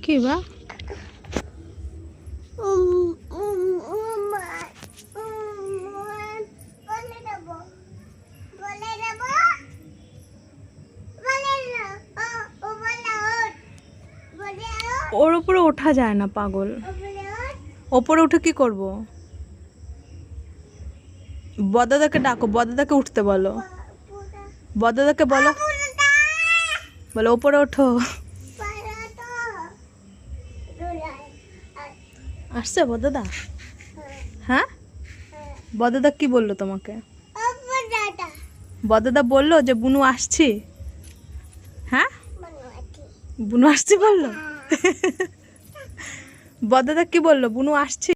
কি বা ওর উপরে ওঠা যায় না পাগল। ওপরে উঠে কি করব? বদাদাকে ডাকো, বদাদাকে উঠতে বলো, বদাদাকে বলো, বলো ওপরে ওঠো। আসছে বদাদা? হ্যাঁ, বদাদা কি বললো তোমাকে? বদাদা বললো যে বুনু আসছি। হ্যাঁ, বুনু আসছি বললো। বদাদা কি বললো? বুনু আসছি।